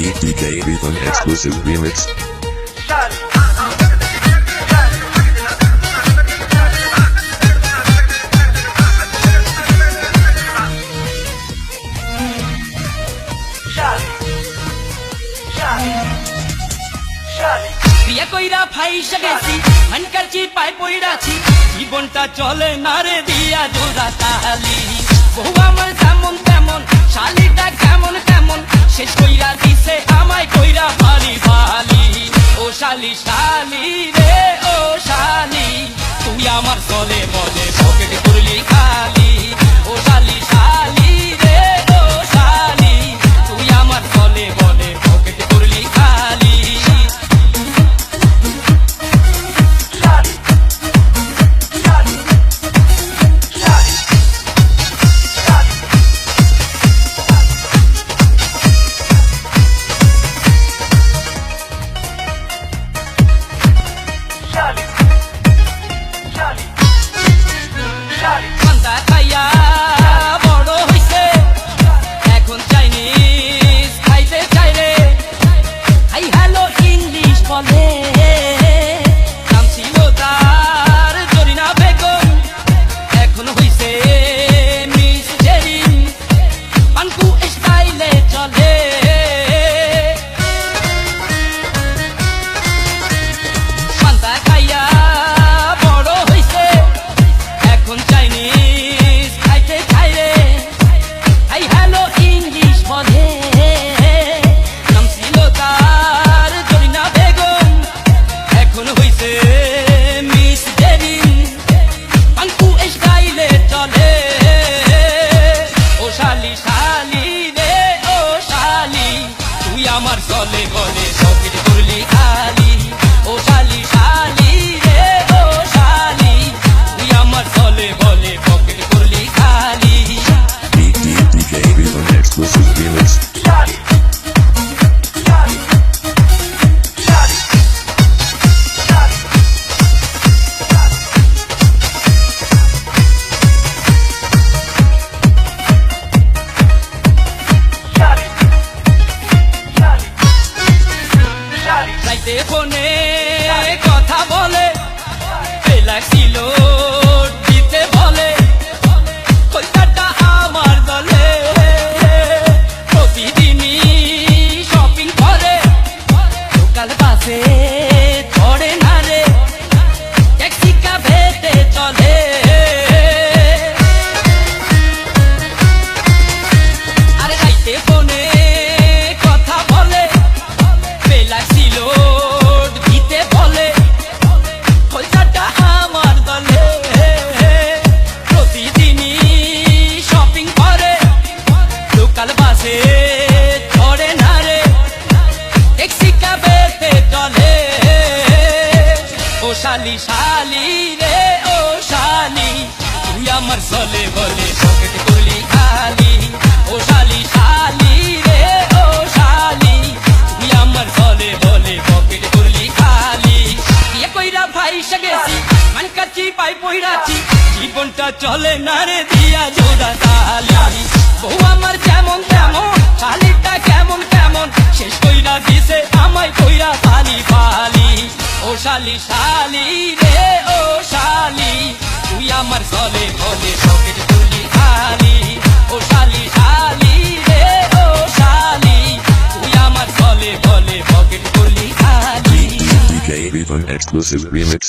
DK Ethan exclusive remix. বিয়া কইরা ফাইসা গেছি হানকারছি পায় পইড়াছি জীবনটা চলে না রে দিয়া জোড়া তালি বহু আমার যেমন তেমন শালিটা কেমন কেমন শেষ কইরা দিছে আমায় কইরা ফালি ফালি ও শালি শালি রে ও শালি তুই আমার চলে বলে পকেটে করলি খালি ও শালি শালি রে ও শালি তুই আমার চলে বলে পকেটে করলি খালি পান্তা খাইয়া বড় হইছে এখন চাইনিজ খাইতে চাই রে হাই হ্যালো ইংলিশ বলে নাম ছিল তার জরিনা বেগম এখন হইছে মিস জেরিন পানকু স্টাইলে চলে পান্তা খাইয়া বড় হইছে এখন চাইনিজ খাইতে চাই রে হাই হ্যালো ইংলিশ বলে নাম ছিল তার জরিনা বেগম এখন হইছে মিস জেরিন পাঙ্কু স্টাইলে চলে ও শালি শালি রে ও শালি তুই আমার চলে বলে পকেট করলি খালি ও শালি শালি রে ও শালি তুই আমার চলে বলে পকেট করলি খালি DK Ethan exclusive remix. রাইতে ফোনে কথা বলে লাগছিল দিতে বলে কলকাতা আমার দলে প্রতিদিনই শপিং করে লোকাল বাসে চড়ে না রে ট্যাক্সি কাভেতে চলে আরে রাইতে ফোনে কথা বলে লাগছিল দিতে বলে কলকাতা আমার দলে প্রতিদিনই শপিং করে লোকাল বাসে চড়ে না রে ট্যাক্সি কাবেতে চলে ও শালি শালি রে ও শালি তুই আমার চলে বলে পকেট করলি খালি ও শালি শালি রে ও শালি তুই আমার চলে বলে পকেট করলি খালি বিয়ে কইরা ফাইসা গেছি হানকারছি পায় পইড়াছি জীবনটা চলে না রে দিয়া জোড়া তালি বহু আমার যেমন তেমন শালিটা কেমন কেমন শেষ কইরা দিছে আমায় কইরা ফালি ফালি ও শালি শালি রে ও শালি তুই আমার চলে বলে পকেট করলি খালি ও শালি শালি রে ও শালি তুই আমার চলে বলে পকেট করলি খালি DK Ethan exclusive remix.